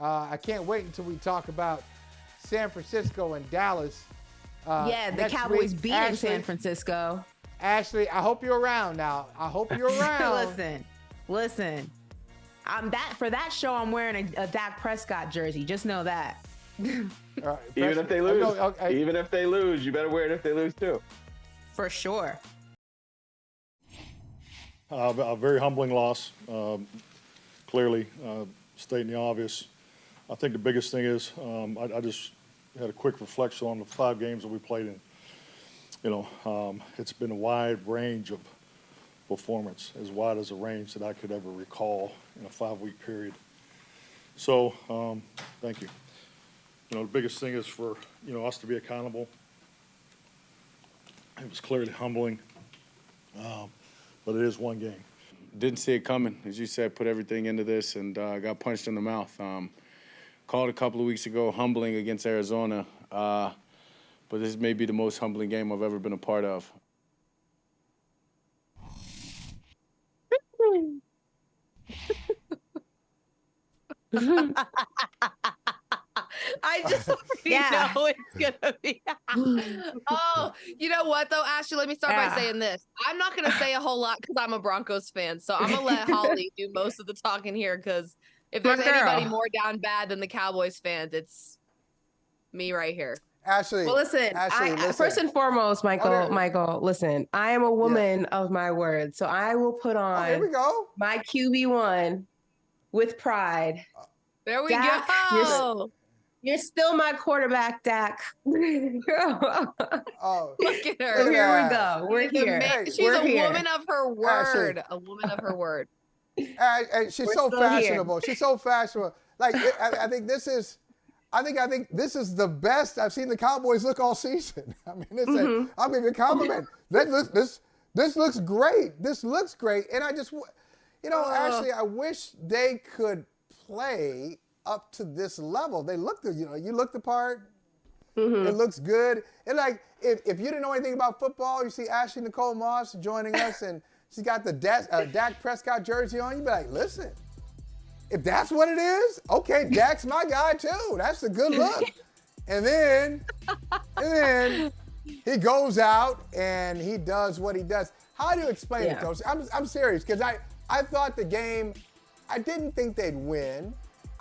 I can't wait until we talk about San Francisco and Dallas. The Cowboys beating San Francisco. Ashley, I hope you're around now. I hope you're around. Listen. For that show, I'm wearing a Dak Prescott jersey. Just know that. Even if they lose, even if they lose, you better wear it if they lose too. For sure. A very humbling loss. Clearly, stating the obvious. I think the biggest thing is I just had a quick reflection on the 5 games that we played in. It's been a wide range of performance, as wide as a range that I could ever recall in a 5-week period. So, thank you. The biggest thing is for, us to be accountable. It was clearly humbling, but it is one game. Didn't see it coming. As you said, put everything into this and got punched in the mouth. Called a couple of weeks ago humbling against Arizona, but this may be the most humbling game I've ever been a part of. I just already know it's gonna be. Oh, you know what though, Ashley? Let me start by saying this. I'm not gonna say a whole lot because I'm a Broncos fan, so I'm gonna let Holly do most of the talking here. Because if there's anybody more down bad than the Cowboys fans, it's me right here. Ashley. Well, listen. First and foremost, Michael, listen. I am a woman of my word, so I will put on. Here we go. My QB1 with pride. There we Dak, go. You're still my quarterback, Dak. Oh, look at her. So here we go. We're here. She's a woman of her word. Ashley. A woman of her word. And she's so fashionable. Here. She's so fashionable. Like I think this is the best I've seen the Cowboys look all season. I mean, I'll give you a compliment. This looks great. This looks great. And I just, Ashley, I wish they could play up to this level. They look the, you look the part. It looks good. And like, if you didn't know anything about football, you see Ashley Nicole Moss joining us, and she's got the Dak Prescott jersey on. You'd be like, listen, if that's what it is, okay, Dak's my guy too. That's a good look. And then he goes out and he does what he does. How do you explain it, Coach? I'm serious, because I thought the game, I didn't think they'd win.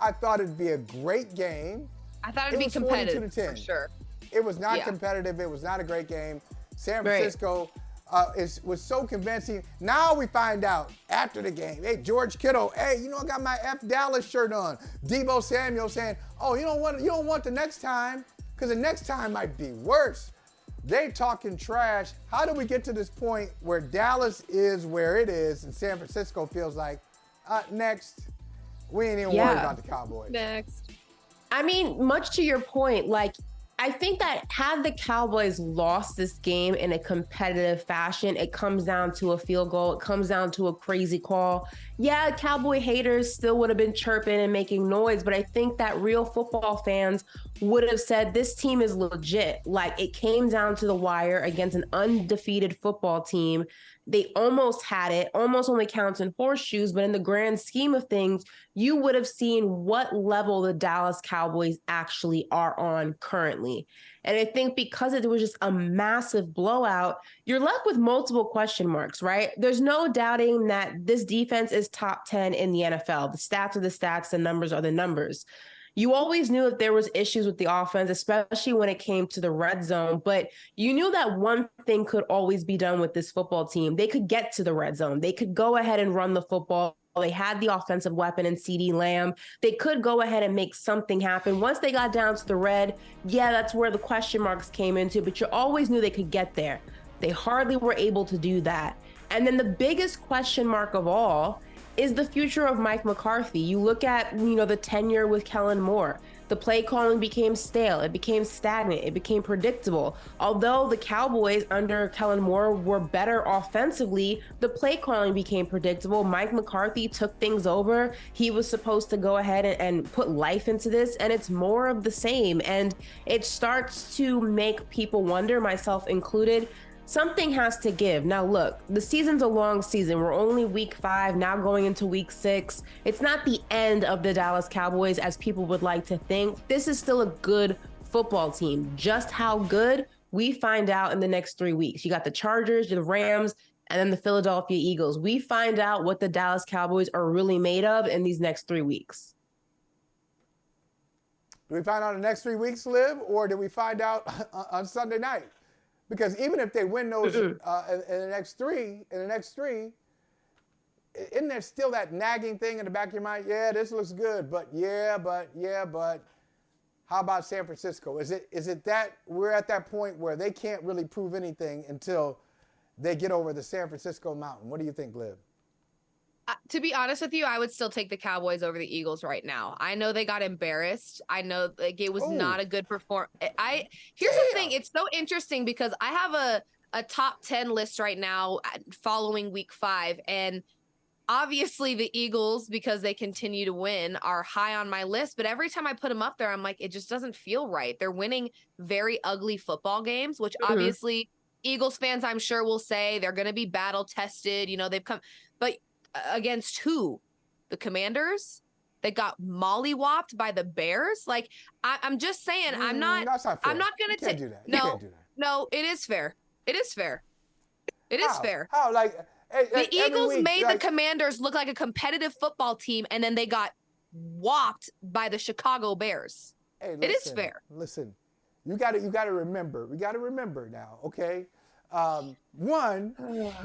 I thought it'd be a great game. I thought it'd be competitive, for sure. It was not competitive. It was not a great game. San Francisco was so convincing. Now we find out after the game, hey, George Kittle, hey, I got my F Dallas shirt on. Debo Samuel saying, oh, you don't want the next time, because the next time might be worse. They talking trash. How do we get to this point where Dallas is where it is and San Francisco feels like, next? We ain't even worried about the Cowboys. Next. I mean, much to your point, like, I think that had the Cowboys lost this game in a competitive fashion, it comes down to a field goal. It comes down to a crazy call. Yeah, Cowboy haters still would have been chirping and making noise, but I think that real football fans would have said this team is legit. Like, it came down to the wire against an undefeated football team. They almost had it, almost only counts in horseshoes, but in the grand scheme of things, you would have seen what level the Dallas Cowboys actually are on currently. And I think because it was just a massive blowout, you're left with multiple question marks, right? There's no doubting that this defense is top 10 in the NFL. The stats are the stats, the numbers are the numbers. You always knew that there was issues with the offense, especially when it came to the red zone, but you knew that one thing could always be done with this football team. They could get to the red zone. They could go ahead and run the football. They had the offensive weapon in CeeDee Lamb. They could go ahead and make something happen. Once they got down to the red, that's where the question marks came into, but you always knew they could get there. They hardly were able to do that. And then the biggest question mark of all is the future of Mike McCarthy. You look at, the tenure with Kellen Moore. The play calling became stale. It became stagnant. It became predictable. Although the Cowboys under Kellen Moore were better offensively, the play calling became predictable. Mike McCarthy took things over. He was supposed to go ahead and put life into this, and it's more of the same. And it starts to make people wonder, myself included, something has to give. Now, look, the season's a long season. We're only week 5, now going into week 6. It's not the end of the Dallas Cowboys as people would like to think. This is still a good football team. Just how good, we find out in the next 3 weeks. You got the Chargers, the Rams, and then the Philadelphia Eagles. We find out what the Dallas Cowboys are really made of in these next 3 weeks. Do we find out in the next 3 weeks, Liv, or do we find out on Sunday night? Because even if they win those in the next three, isn't there still that nagging thing in the back of your mind? Yeah, this looks good, but how about San Francisco? Is it that we're at that point where they can't really prove anything until they get over the San Francisco mountain? What do you think, Liv? To be honest with you, I would still take the Cowboys over the Eagles right now. I know they got embarrassed. I know like it was not a good performance. Here's the thing. It's so interesting because I have a top 10 list right now following week 5. And obviously the Eagles, because they continue to win, are high on my list. But every time I put them up there, I'm like, it just doesn't feel right. They're winning very ugly football games, which obviously Eagles fans, I'm sure, will say they're going to be battle tested. You know, they've come, but against who? The Commanders? They got mollywopped by the Bears. Like I'm just saying, I'm not going to take. Do that. No, it is fair. It is fair. It is fair. How the Eagles made the Commanders look like a competitive football team, and then they got whopped by the Chicago Bears. Hey, listen, it is fair. Listen, you got to remember. We got to remember now, okay? One,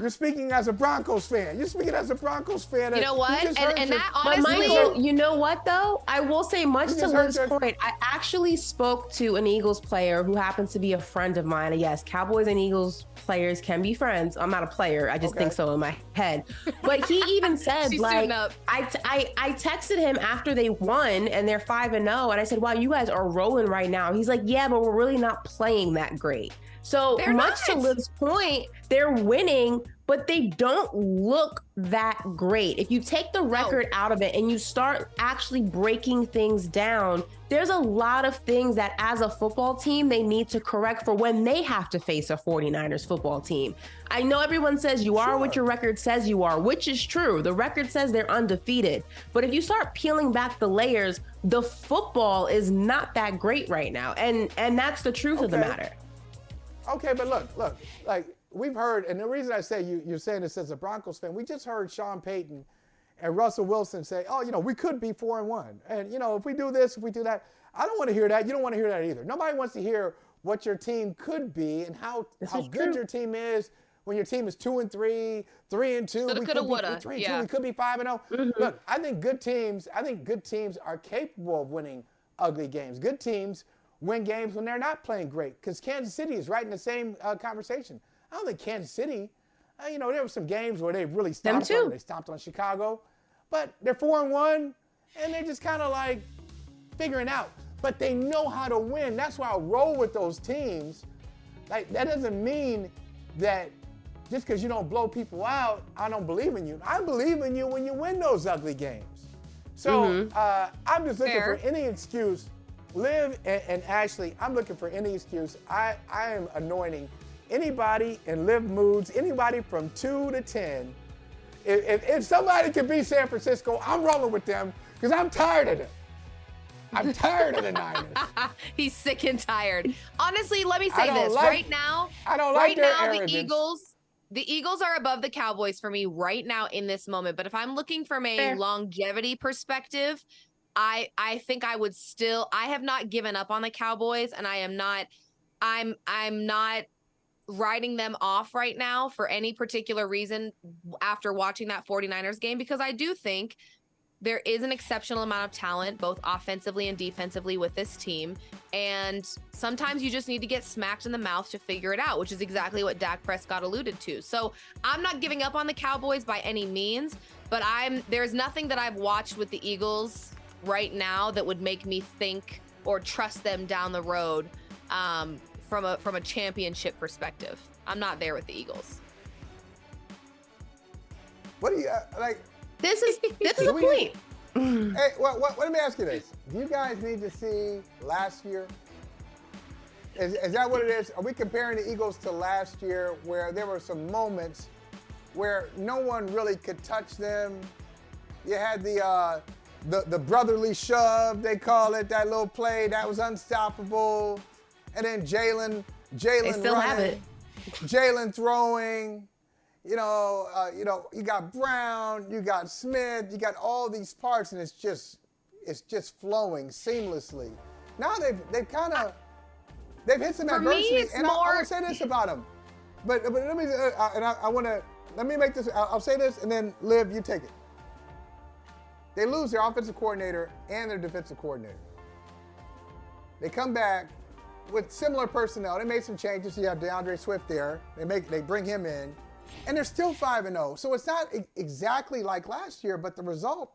you're speaking as a Broncos fan. You're speaking as a Broncos fan. You know what? And that honestly, honestly, Michael, you know what though? I will say, much to Liv's point, I actually spoke to an Eagles player who happens to be a friend of mine. And yes, Cowboys and Eagles players can be friends. I'm not a player. I just think so in my head. But he even said, like, I texted him after they won and they're 5-0, and I said, wow, you guys are rolling right now. He's like, yeah, but we're really not playing that great. So much to Liv's point, they're winning, but they don't look that great. If you take the record out of it and you start actually breaking things down, there's a lot of things that as a football team, they need to correct for when they have to face a 49ers football team. I know everyone says you are what your record says you are, which is true. The record says they're undefeated. But if you start peeling back the layers, the football is not that great right now. And that's the truth of the matter. Okay, but look, like we've heard, and the reason I say you're saying this as a Broncos fan, we just heard Sean Payton and Russell Wilson say, oh, you know, we could be 4-1. And, you know, if we do this, if we do that, I don't want to hear that. You don't want to hear that either. Nobody wants to hear what your team could be and how good your team is when your team is 2-3, 3-2. We could be 3-2. We could be 5-0. Look, I think good teams are capable of winning ugly games. Good teams win games when they're not playing great, because Kansas City is right in the same conversation. I don't think Kansas City, you know, there were some games where they really stomped on. They stomped on Chicago, but they're 4-1, and they're just kind of like figuring out. But they know how to win. That's why I roll with those teams. Like, that doesn't mean that just because you don't blow people out, I don't believe in you. I believe in you when you win those ugly games. So I'm just looking for any excuse. Liv and Ashley, I'm looking for any excuse. I am anointing anybody in Liv moods, anybody from 2 to 10. If somebody can beat San Francisco, I'm rolling with them because I'm tired of them. I'm tired of the Niners. He's sick and tired. Honestly, let me say this. Right now, the Eagles are above the Cowboys for me right now in this moment. But if I'm looking from a longevity perspective, I think I would still, I have not given up on the Cowboys, and I'm not writing them off right now for any particular reason after watching that 49ers game, because I do think there is an exceptional amount of talent, both offensively and defensively, with this team. And sometimes you just need to get smacked in the mouth to figure it out, which is exactly what Dak Prescott alluded to. So I'm not giving up on the Cowboys by any means, but there's nothing that I've watched with the Eagles right now that would make me think or trust them down the road from a championship perspective. I'm not there with the Eagles. What do you like? This is a point. Hey, let me ask you this: do you guys need to see last year? Is that what it is? Are we comparing the Eagles to last year where there were some moments where no one really could touch them? You had the brotherly shove, they call it, that little play that was unstoppable. And then Jalen still have it. Jalen throwing. You got Brown, you got Smith, you got all these parts, and it's just flowing seamlessly. Now they've hit some adversity, and I want to say this about them. But let me let me make this. I'll say this, and then Liv, you take it. They lose their offensive coordinator and their defensive coordinator. They come back with similar personnel. They made some changes. You have DeAndre Swift there. They bring him in. And they're still 5-0. So it's not exactly like last year, but the result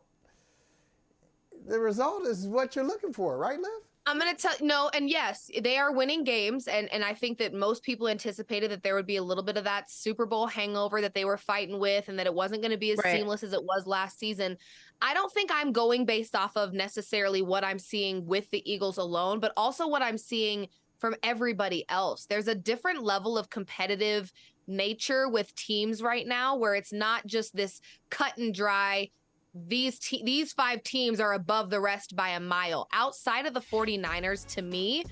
is what you're looking for, right, Liv? I'm going to tell no, and yes, they are winning games, and I think that most people anticipated that there would be a little bit of that Super Bowl hangover that they were fighting with, and that it wasn't going to be as seamless as it was last season. I don't think I'm going based off of necessarily what I'm seeing with the Eagles alone, but also what I'm seeing from everybody else. There's a different level of competitive nature with teams right now, where it's not just this cut and dry, these 5 teams are above the rest by a mile. Outside of the 49ers, to me,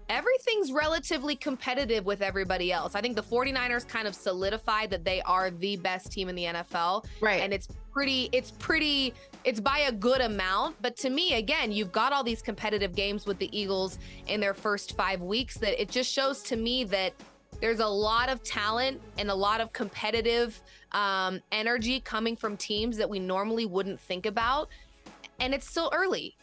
everything's relatively competitive with everybody else. I think the 49ers kind of solidified that they are the best team in the NFL. Right. And it's by a good amount. But to me, again, you've got all these competitive games with the Eagles in their first 5 weeks, that it just shows to me that there's a lot of talent and a lot of competitive energy coming from teams that we normally wouldn't think about. And it's still early.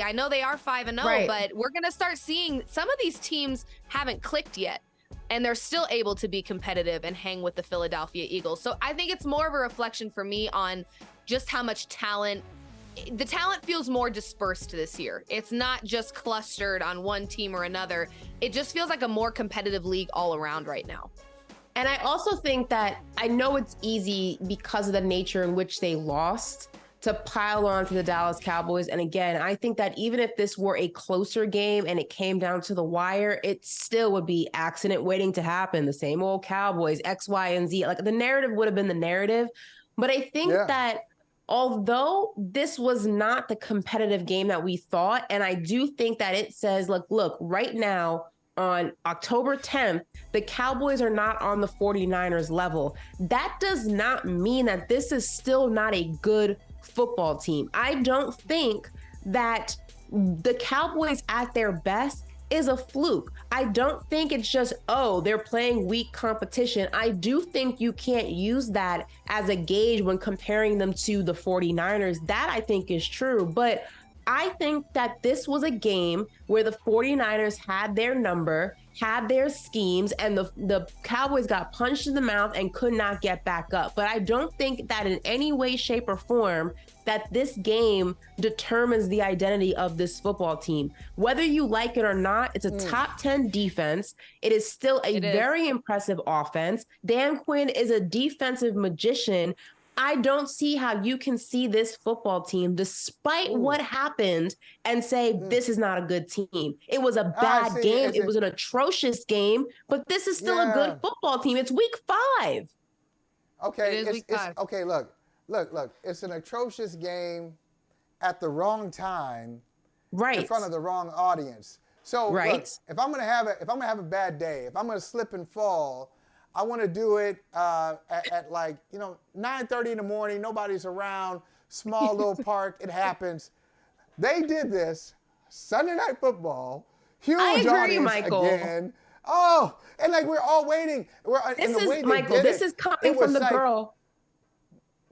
I know they are 5-0, but we're going to start seeing some of these teams haven't clicked yet, and they're still able to be competitive and hang with the Philadelphia Eagles. So I think it's more of a reflection for me on just how much talent. The talent feels more dispersed this year. It's not just clustered on one team or another. It just feels like a more competitive league all around right now. And I also think that, I know it's easy because of the nature in which they lost, to pile on to the Dallas Cowboys. And again, I think that even if this were a closer game and it came down to the wire, it still would be accident waiting to happen. The same old Cowboys, X, Y, and Z. Like, the narrative would have been the narrative. But I think that although this was not the competitive game that we thought, and I do think that it says, look, right now on October 10th, the Cowboys are not on the 49ers level. That does not mean that this is still not a good football team. I don't think that the Cowboys at their best is a fluke. I don't think it's just, they're playing weak competition. I do think you can't use that as a gauge when comparing them to the 49ers. That I think is true. But I think that this was a game where the 49ers had their number, had their schemes, and the Cowboys got punched in the mouth and could not get back up. But I don't think that in any way, shape, or form that this game determines the identity of this football team. Whether you like it or not, it's a top 10 defense. It is still a very impressive offense. Dan Quinn is a defensive magician. I don't see how you can see this football team, despite what happened, and say this is not a good team. It was a bad game. It was an atrocious game, but this is still a good football team. It's week 5. Okay, it is week 5. Okay, look. It's an atrocious game at the wrong time, in front of the wrong audience. So look, if I'm gonna have a bad day, if I'm gonna slip and fall, I want to do it at 9:30 in the morning. Nobody's around. Small little park. It happens. They did this Sunday Night Football. Huge audience Michael. again. Oh, and we're all waiting. This is coming from the girl.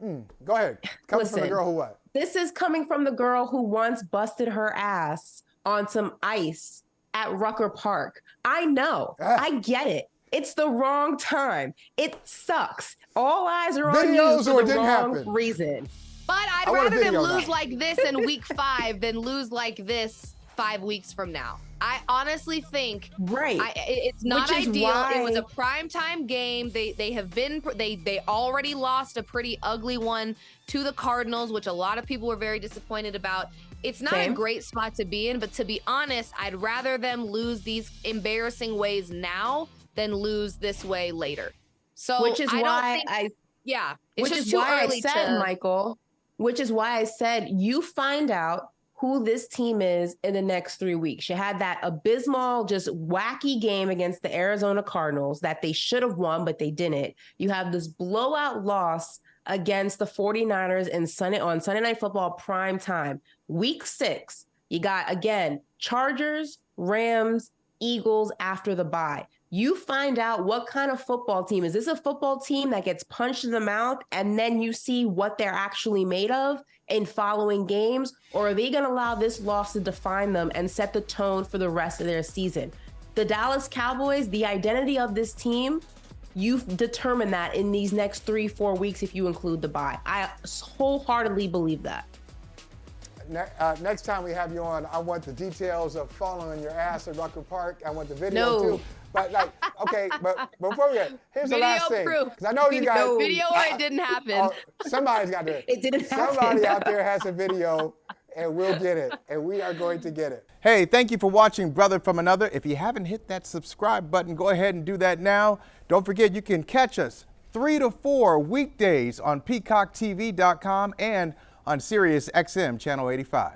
Go ahead. Coming from the girl who what? This is coming from the girl who once busted her ass on some ice at Rucker Park. I know. I get it. It's the wrong time. It sucks. All eyes are on you for the wrong reason. But I'd rather them lose like this in week 5 than lose like this 5 weeks from now. I honestly think it's not ideal. It was a primetime game. They already lost a pretty ugly one to the Cardinals, which a lot of people were very disappointed about. It's not a great spot to be in, but to be honest, I'd rather them lose these embarrassing ways now than lose this way later. So which is why it's just too early Michael, which is why I said you find out who this team is in the next 3 weeks. You had that abysmal, just wacky game against the Arizona Cardinals that they should have won, but they didn't. You have this blowout loss against the 49ers on Sunday Night Football prime time. Week 6, you got, again, Chargers, Rams, Eagles after the bye. You find out what kind of football team. Is this a football team that gets punched in the mouth and then you see what they're actually made of in following games? Or are they going to allow this loss to define them and set the tone for the rest of their season? The Dallas Cowboys, the identity of this team, you've determined that in these next 3-4 weeks if you include the bye. I wholeheartedly believe that. Next time we have you on, I want the details of falling on your ass at Rucker Park. I want the video too. But but before we get, here's the last thing. Because I know you guys. Video it didn't happen. Somebody's got to. It didn't happen. Somebody out there has a video, and we'll get it. And we are going to get it. Hey, thank you for watching Brother from Another. If you haven't hit that subscribe button, go ahead and do that now. Don't forget, you can catch us 3 to 4 weekdays on PeacockTV.com and on Sirius XM Channel 85.